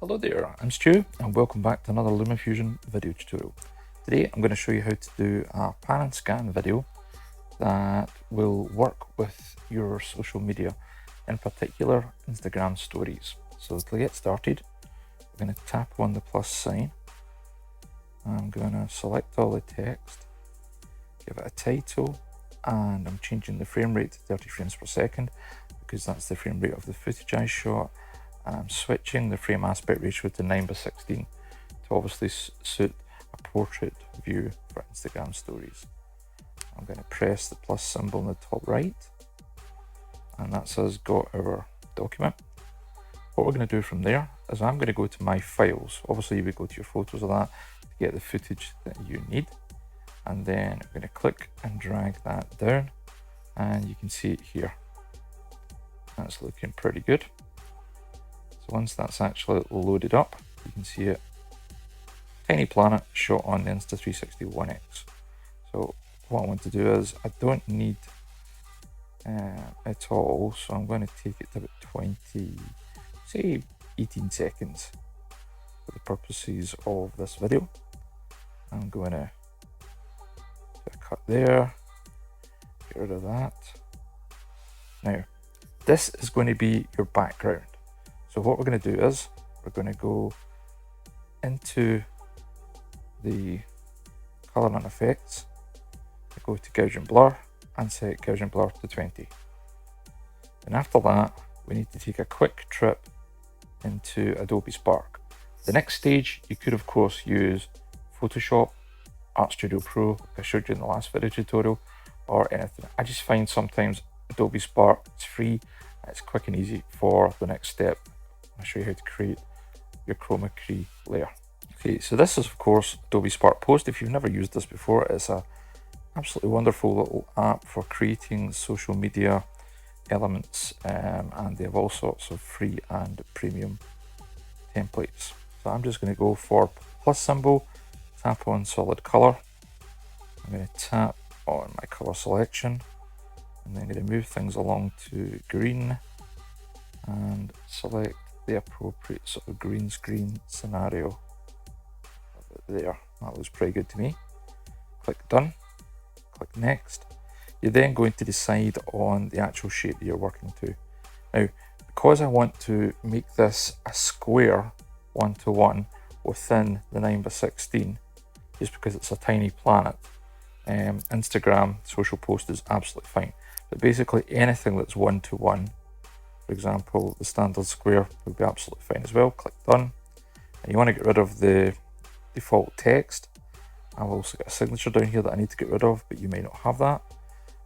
Hello there, I'm Stu and welcome back to another LumaFusion video tutorial. Today I'm going to show you how to do a pan and scan video that will work with your social media, in particular Instagram stories. So to get started, I'm going to tap on the plus sign. I'm going to select all the text, give it a title, and I'm changing the frame rate to 30 frames per second because that's the frame rate of the footage I shot. I'm switching the frame aspect ratio to 9:16 to obviously suit a portrait view for Instagram stories. I'm going to press the plus symbol in the top right, and that's us got our document. What we're going to do from there is I'm going to go to my files. Obviously you would go to your photos of that to get the footage that you need, and then I'm going to click and drag that down, and you can see it here. That's looking pretty good. So once that's actually loaded up, you can see it. Tiny planet shot on the Insta360 One X. So what I want to do is, I don't need it all, so I'm going to take it to about 20, say 18 seconds for the purposes of this video. I'm going to cut there, get rid of that. Now, this is going to be your background. So what we're going to do is, we're going to go into the color and effects, go to Gaussian blur and set Gaussian blur to 20. And after that, we need to take a quick trip into Adobe Spark. The next stage, you could of course use Photoshop, Art Studio Pro, like I showed you in the last video tutorial, or anything. I just find sometimes Adobe Spark, it's free, it's quick and easy for the next step. I'll show you how to create your chroma key layer. Okay, so this is of course Adobe Spark Post. If you've never used this before, it's a absolutely wonderful little app for creating social media elements, and they have all sorts of free and premium templates. So I'm just going to go for plus symbol, tap on solid color. I'm going to tap on my color selection, and then I'm going to move things along to green and select the appropriate sort of green screen scenario. There, that looks pretty good to me. Click done, click next. You're then going to decide on the actual shape that you're working to. Now, because I want to make this a square 1:1 within the 9:16, just because it's a tiny planet, Instagram social post is absolutely fine. But basically anything that's 1:1, for example, the standard square would be absolutely fine as well. Click done. And you want to get rid of the default text. I've also got a signature down here that I need to get rid of, but you may not have that.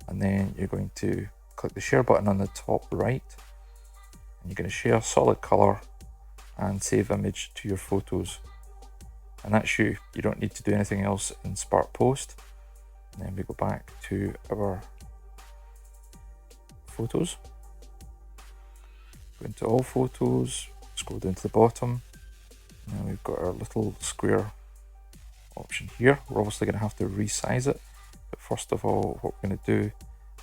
And then you're going to click the share button on the top right, and you're going to share solid color and save image to your photos. And that's you. You don't need to do anything else in Spark Post. And then we go back to our photos. Go into all photos, scroll down to the bottom. Now we've got our little square option here. We're obviously going to have to resize it, but first of all, what we're going to do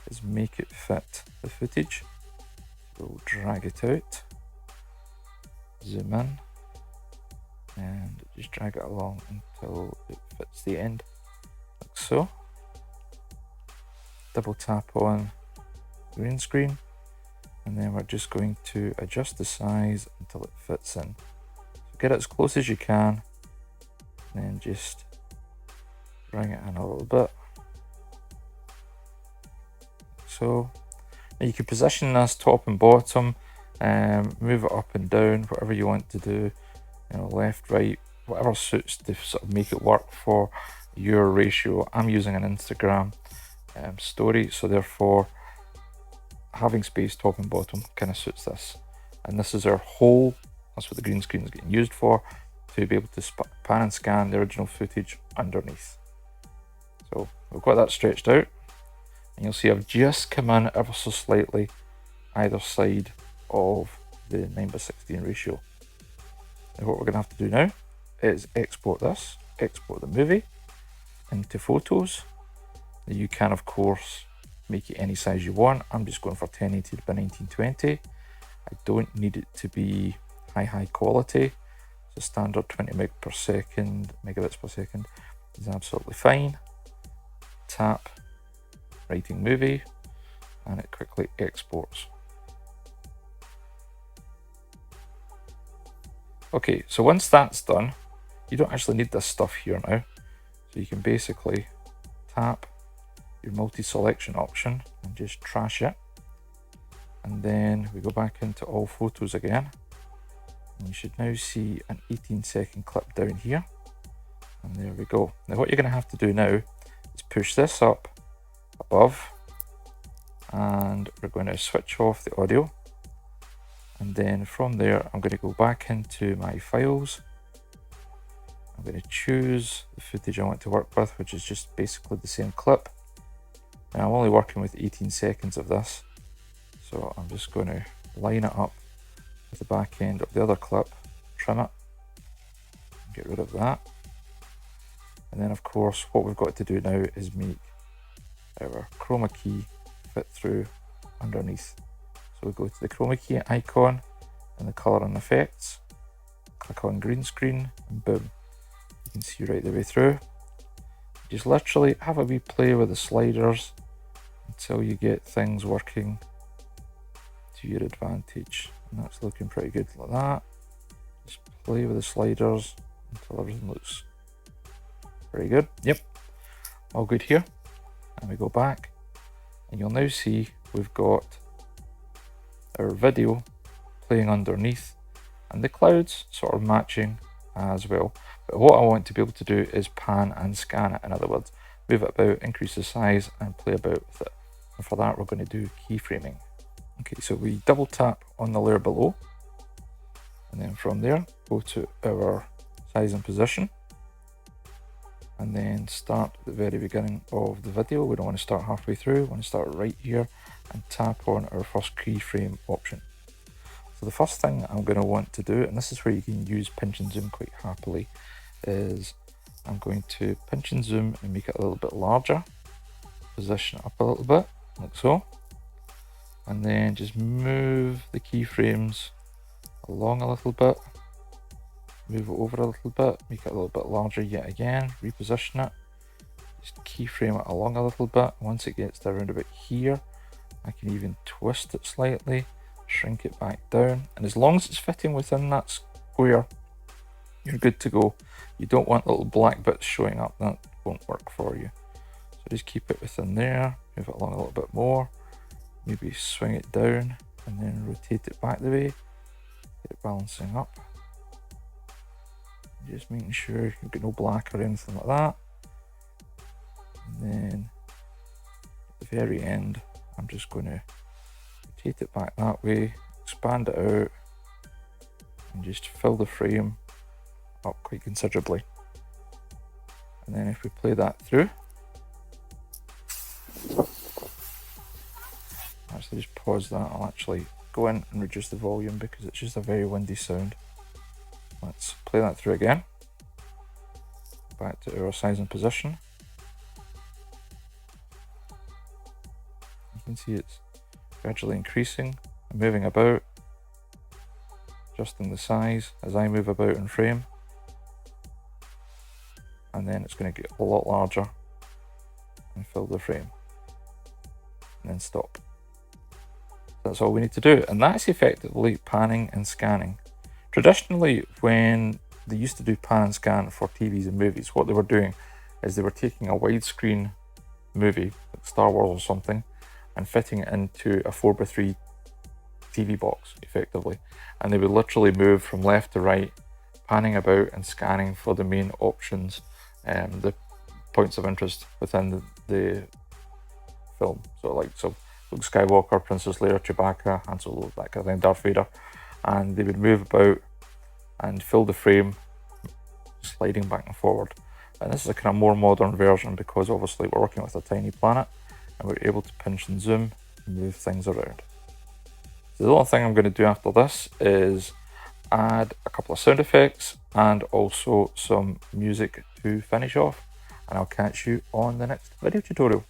is make it fit the footage. We'll drag it out, zoom in, and just drag it along until it fits the end, like so. Double tap on green screen, and then we're just going to adjust the size until it fits in. So get it as close as you can, and then just bring it in a little bit. So now you can position this top and bottom, move it up and down, whatever you want to do, you know, left, right, whatever suits to sort of make it work for your ratio. I'm using an Instagram story, so therefore having space top and bottom kind of suits this. And this is our whole, that's what the green screen is getting used for, to be able to pan and scan the original footage underneath. So we've got that stretched out, and you'll see I've just come in ever so slightly either side of the 9:16 ratio. Now what we're going to have to do now is export this, export the movie into photos. Now you can of course make it any size you want. I'm just going for 1080 by 1920. I don't need it to be high quality. So standard 20 megabits per second is absolutely fine. Tap writing movie, and it quickly exports. Okay, so once that's done, you don't actually need this stuff here now. So you can basically tap your multi-selection option and just trash it. And then we go back into all photos again. And you should now see an 18-second clip down here. And there we go. Now what you're going to have to do now is push this up above, and we're going to switch off the audio. And then from there, I'm going to go back into my files. I'm going to choose the footage I want to work with, which is just basically the same clip. Now I'm only working with 18 seconds of this, so I'm just going to line it up with the back end of the other clip, trim it, get rid of that. And then of course, what we've got to do now is make our chroma key fit through underneath. So we go to the chroma key icon and the color and effects, click on green screen, and boom, you can see right the way through. Just literally have a wee play with the sliders until you get things working to your advantage. And that's looking pretty good like that. Just play with the sliders until everything looks very good. Yep, all good here. And we go back, and you'll now see we've got our video playing underneath and the clouds sort of matching as well. But what I want to be able to do is pan and scan it. In other words, move it about, increase the size, and play about with it. And for that, we're going to do keyframing. Okay, so we double tap on the layer below, and then from there, go to our size and position, and then start at the very beginning of the video. We don't want to start halfway through, we want to start right here and tap on our first keyframe option. So the first thing I'm going to want to do, and this is where you can use pinch and zoom quite happily, is I'm going to pinch and zoom and make it a little bit larger, position it up a little bit, like so, and then just move the keyframes along a little bit, move it over a little bit, make it a little bit larger yet again, reposition it, just keyframe it along a little bit. Once it gets to around about here, I can even twist it slightly, shrink it back down, and as long as it's fitting within that square, you're good to go. You don't want little black bits showing up, that won't work for you. So just keep it within there, move it along a little bit more, maybe swing it down, and then rotate it back the way, get it balancing up. Just making sure you've got no black or anything like that. And then at the very end, I'm just going to rotate it back that way, expand it out, and just fill the frame up quite considerably. And then if we play that through, actually just pause that, I'll actually go in and reduce the volume because it's just a very windy sound. Let's play that through again. Back to our size and position. You can see it's gradually increasing and moving about, adjusting the size as I move about in frame. And then it's going to get a lot larger and fill the frame. And then stop. That's all we need to do. And that's effectively panning and scanning. Traditionally, when they used to do pan and scan for TVs and movies, what they were doing is they were taking a widescreen movie, like Star Wars or something, and fitting it into a 4:3 TV box, effectively. And they would literally move from left to right, panning about and scanning for the main options, the points of interest within the film. So like Luke Skywalker, Princess Leia, Chewbacca, Han Solo, that kind of thing, Darth Vader. And they would move about and fill the frame, sliding back and forward. And this is a kind of more modern version because obviously we're working with a tiny planet and we're able to pinch and zoom and move things around. So the only thing I'm going to do after this is add a couple of sound effects and also some music to finish off, and I'll catch you on the next video tutorial.